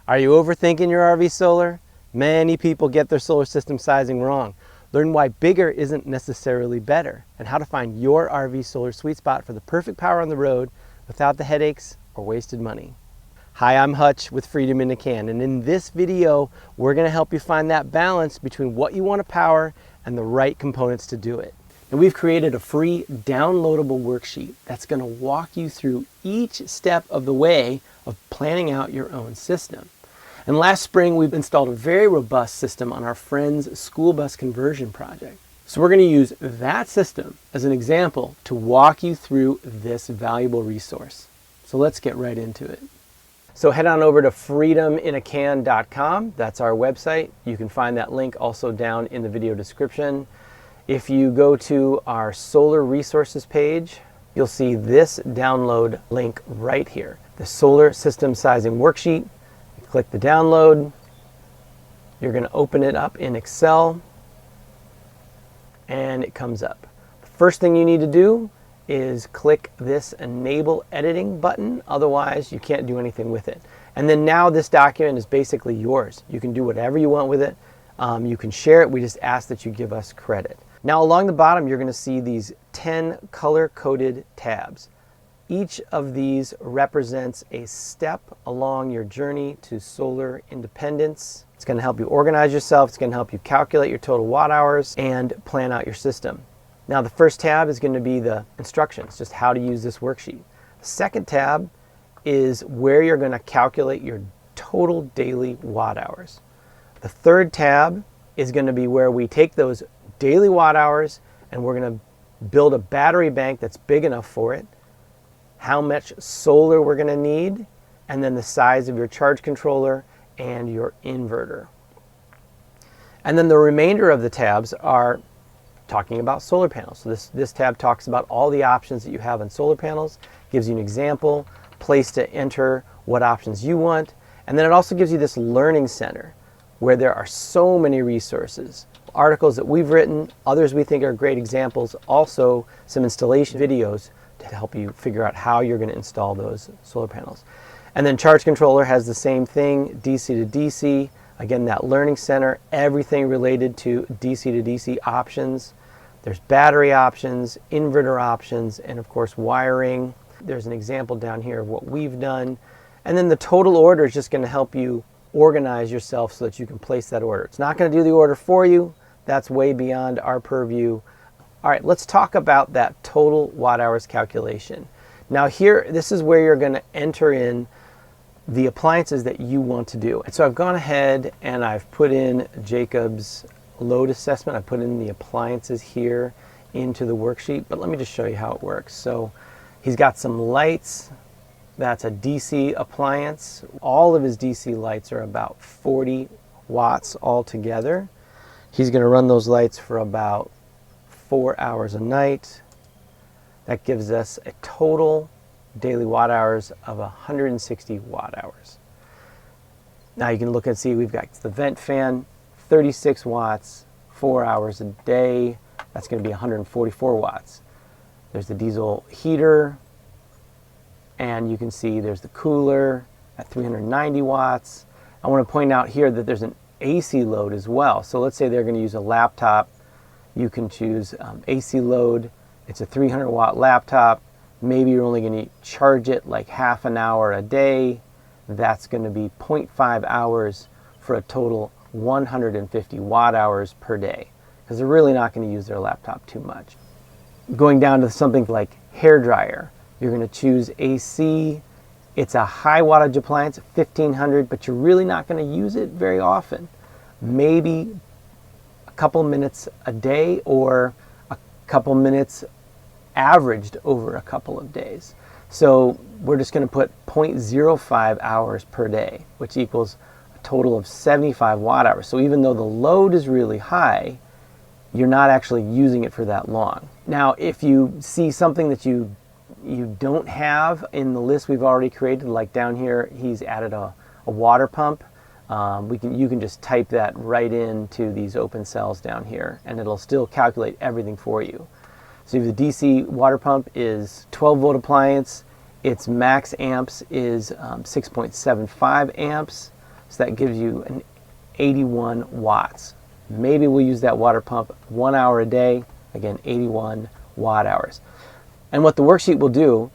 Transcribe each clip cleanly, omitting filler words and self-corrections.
Are you overthinking your RV solar? Many people get their solar system sizing wrong. Learn why bigger isn't necessarily better and how to find your RV solar sweet spot for the perfect power on the road without the headaches or wasted money. Hi, I'm Hutch with Freedom in a Can, and in this video, we're going to help you find that balance between what you want to power and the right components to do it. And we've created a free downloadable worksheet that's going to walk you through each step of the way of planning out your own system. And last spring, we've installed a very robust system on our friend's school bus conversion project. So we're going to use that system as an example to walk you through this valuable resource. So let's get right into it. So head on over to freedominacan.com. That's our website. You can find that link also down in the video description. If you go to our solar resources page, you'll see this download link right here. The solar system sizing worksheet. You click the download. You're going to open it up in Excel and it comes up. The first thing you need to do is click this enable editing button, otherwise you can't do anything with it. And then now this document is basically yours. You can do whatever you want with it. You can share it. We just ask that you give us credit. Now along the bottom you're going to see these 10 color-coded tabs. Each of these represents a step along your journey to solar independence. It's going to help you organize yourself. It's going to help you calculate your total watt hours and plan out your system. Now the first tab is going to be the instructions, just how to use this worksheet. The second tab is where you're going to calculate your total daily watt hours. The third tab is going to be where we take those daily watt hours and we're going to build a battery bank that's big enough for it, how much solar we're going to need, and then the size of your charge controller and your inverter. And then the remainder of the tabs are talking about solar panels. So this tab talks about all the options that you have on solar panels, gives you an example, place to enter what options you want, and then it also gives you this learning center where there are so many resources, articles that we've written, others we think are great examples, also some installation videos to help you figure out how you're going to install those solar panels. And then charge controller has the same thing, DC to DC. Again, that learning center, everything related to DC to DC options. There's battery options, inverter options, and of course wiring. There's an example down here of what we've done. And then the total order is just going to help you organize yourself so that you can place that order. It's not going to do the order for you. That's way beyond our purview. All right, let's talk about that total watt hours calculation. Now here, this is where you're going to enter in the appliances that you want to do. And so I've gone ahead and I've put in Jacob's load assessment. I put in the appliances here into the worksheet, but let me just show you how it works. So he's got some lights. That's a DC appliance. All of his DC lights are about 40 watts altogether. He's going to run those lights for about 4 hours a night. That gives us a total daily watt hours of 160 watt hours. Now you can look and see we've got the vent fan, 36 watts, 4 hours a day. That's going to be 144 watts. There's the diesel heater, and you can see there's the cooler at 390 watts. I want to point out here that there's an AC load as well. So let's say they're going to use a laptop. You can choose AC load. It's a 300 watt laptop. Maybe you're only going to charge it like half an hour a day. That's going to be 0.5 hours for a total 150 watt hours per day, because they're really not going to use their laptop too much. Going down to something like hair dryer, you're going to choose AC. It's a high wattage appliance, 1500, but you're really not going to use it very often. Maybe a couple minutes a day or a couple minutes averaged over a couple of days. So we're just going to put 0.05 hours per day, which equals a total of 75 watt hours. So even though the load is really high, you're not actually using it for that long. Now, if you see something that you don't have in the list we've already created, like down here, he's added a water pump. You can just type that right into these open cells down here, and it'll still calculate everything for you. So the DC water pump is 12 volt appliance. Its max amps is 6.75 amps. So that gives you an 81 watts. Maybe we'll use that water pump 1 hour a day. Again, 81 watt hours. And what the worksheet will do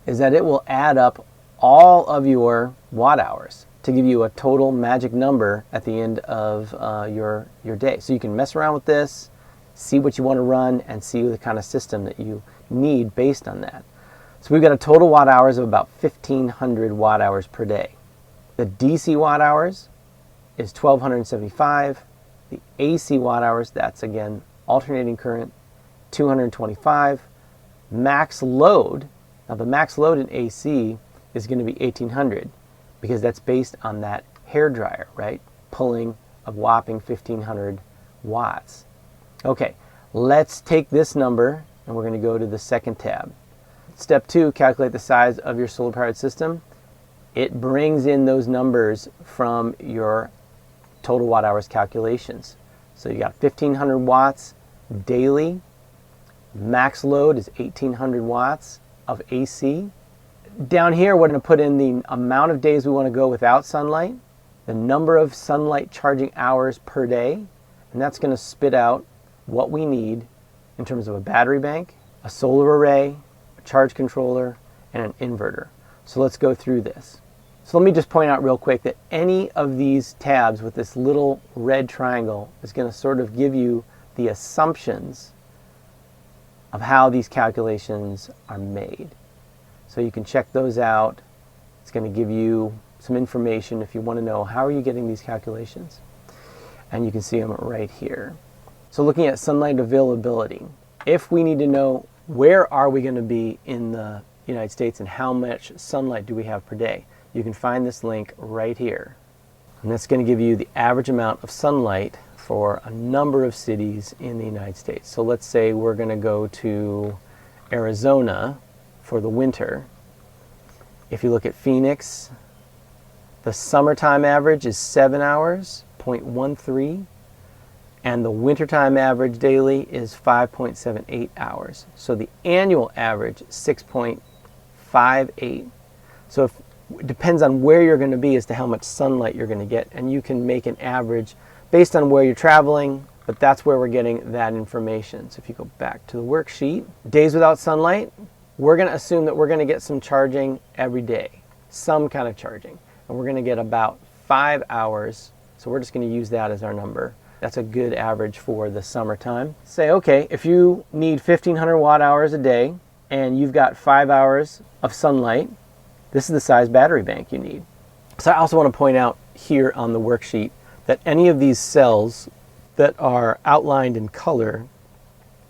is that it will add up all of your watt hours to give you a total magic number at the end of your day. So you can mess around with this, see what you want to run, and see the kind of system that you need based on that. So we've got a total watt hours of about 1,500 watt hours per day. The DC watt hours is 1,275. The AC watt hours, that's again alternating current, 225. Max load, now the max load in AC is going to be 1,800 because that's based on that hair dryer, right? Pulling a whopping 1,500 watts. Okay, let's take this number and we're going to go to the second tab. Step 2, calculate the size of your solar powered system. It brings in those numbers from your total watt hours calculations. So you got 1,500 watts daily. Max load is 1,800 watts of AC. Down here, we're going to put in the amount of days we want to go without sunlight, the number of sunlight charging hours per day, and that's going to spit out what we need in terms of a battery bank, a solar array, a charge controller, and an inverter. So let's go through this. So let me just point out real quick that any of these tabs with this little red triangle is going to sort of give you the assumptions of how these calculations are made. So you can check those out. It's going to give you some information if you want to know how are you getting these calculations. And you can see them right here. So looking at sunlight availability, if we need to know where are we going to be in the United States and how much sunlight do we have per day, you can find this link right here. And that's going to give you the average amount of sunlight for a number of cities in the United States. So let's say we're going to go to Arizona for the winter. If you look at Phoenix, the summertime average is 7 hours, 0.13, and the wintertime average daily is 5.78 hours. So the annual average is 6.58. So it depends on where you're going to be as to how much sunlight you're going to get, and you can make an average based on where you're traveling, but that's where we're getting that information. So if you go back to the worksheet, days without sunlight, we're going to assume that we're going to get some charging every day, some kind of charging, and we're going to get about 5 hours. So we're just going to use that as our number. That's a good average for the summertime. Say, okay, if you need 1,500 watt hours a day and you've got 5 hours of sunlight, this is the size battery bank you need. So I also want to point out here on the worksheet that any of these cells that are outlined in color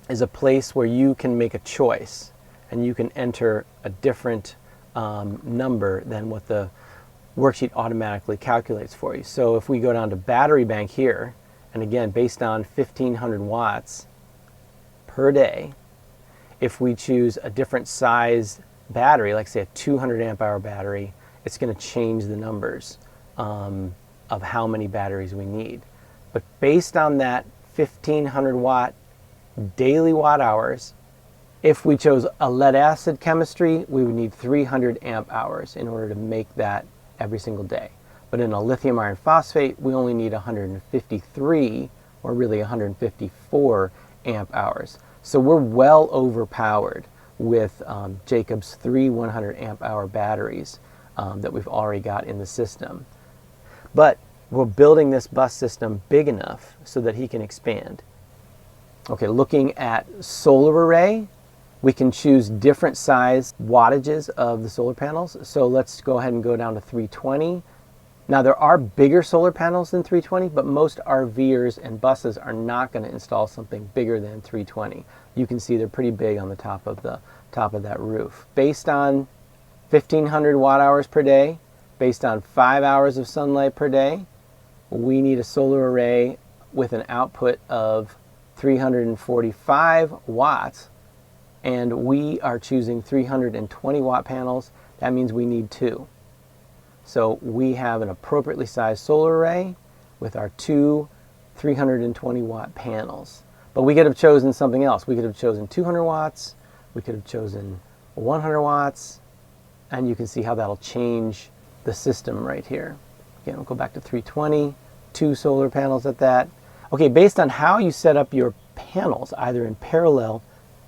is a place where you can make a choice and you can enter a different number than what the worksheet automatically calculates for you. So if we go down to battery bank here, and again based on 1,500 watts per day, if we choose a different size battery, like say a 200 amp hour battery, it's going to change the numbers of how many batteries we need. But based on that 1,500 watt daily watt hours, if we chose a lead acid chemistry, we would need 300 amp hours in order to make that every single day. But in a lithium iron phosphate, we only need 153, or really 154 amp hours. So we're well overpowered with Jacob's 3 100 amp hour batteries that we've already got in the system. But we're building this bus system big enough so that he can expand. Okay, looking at solar array, we can choose different size wattages of the solar panels. So let's go ahead and go down to 320. Now there are bigger solar panels than 320, but most RVers and buses are not going to install something bigger than 320. You can see they're pretty big on the top of that roof. Based on 1,500 watt hours per day, based on 5 hours of sunlight per day, we need a solar array with an output of 345 watts, and we are choosing 320 watt panels. That means we need 2. So we have an appropriately sized solar array with our 2 320 watt panels. But we could have chosen something else. We could have chosen 200 watts, we could have chosen 100 watts, and you can see how that'll change the system right here. Again, we'll go back to 320, 2 solar panels at that. Okay, based on how you set up your panels, either in parallel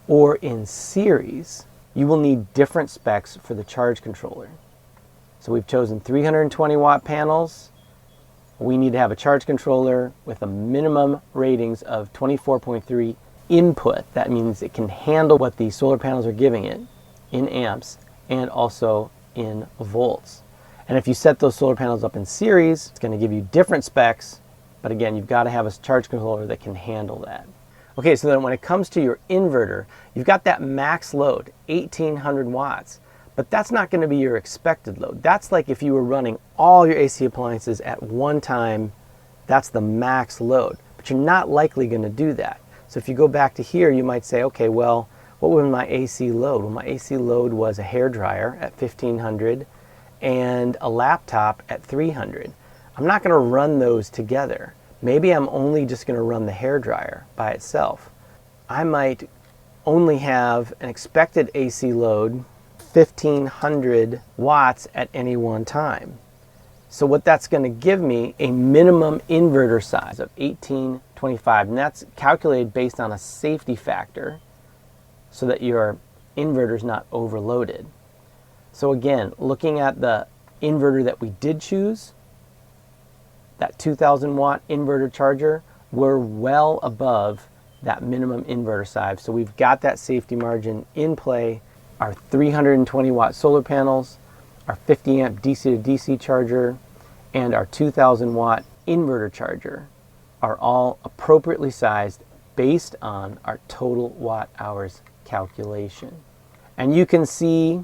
or in series, you will need different specs for the charge controller. So we've chosen 320 watt panels. We need to have a charge controller with a minimum ratings of 24.3 input. That means it can handle what the solar panels are giving it in amps and also in volts. And if you set those solar panels up in series, it's going to give you different specs, but again, you've got to have a charge controller that can handle that. Okay, so then when it comes to your inverter, you've got that max load, 1800 watts, but that's not going to be your expected load. That's like if you were running all your AC appliances at one time, that's the max load, but you're not likely going to do that. So if you go back to here, you might say, okay, well, what was my AC load? Well, my AC load was a hairdryer at 1500 and a laptop at 300. I'm not going to run those together. Maybe I'm only just going to run the hairdryer by itself. I might only have an expected AC load 1500 watts at any one time. So what that's going to give me a minimum inverter size of 1825, and that's calculated based on a safety factor so that your inverter is not overloaded. So again, looking at the inverter that we did choose, that 2000 watt inverter charger, we're well above that minimum inverter size. So we've got that safety margin in play. Our 320 watt solar panels, our 50 amp DC to DC charger, and our 2000 watt inverter charger are all appropriately sized based on our total watt hours calculation. And you can see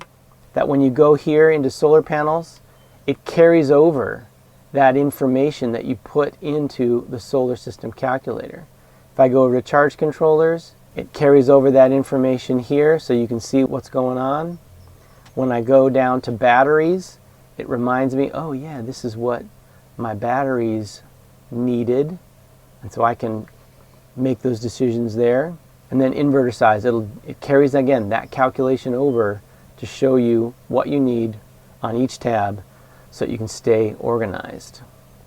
that when you go here into solar panels, it carries over that information that you put into the solar system calculator. If I go over to charge controllers, it carries over that information here so you can see what's going on. When I go down to batteries, it reminds me, oh yeah, this is what my batteries needed. And so I can make those decisions there. And then inverter size, it carries again that calculation over to show you what you need on each tab so that you can stay organized.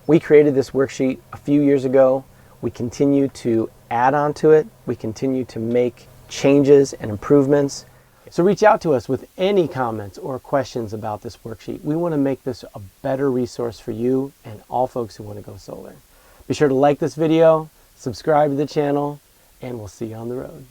We created this worksheet a few years ago. We continue to add on to it. We continue to make changes and improvements. So reach out to us with any comments or questions about this worksheet. We want to make this a better resource for you and all folks who want to go solar. Be sure to like this video, subscribe to the channel, and we'll see you on the road.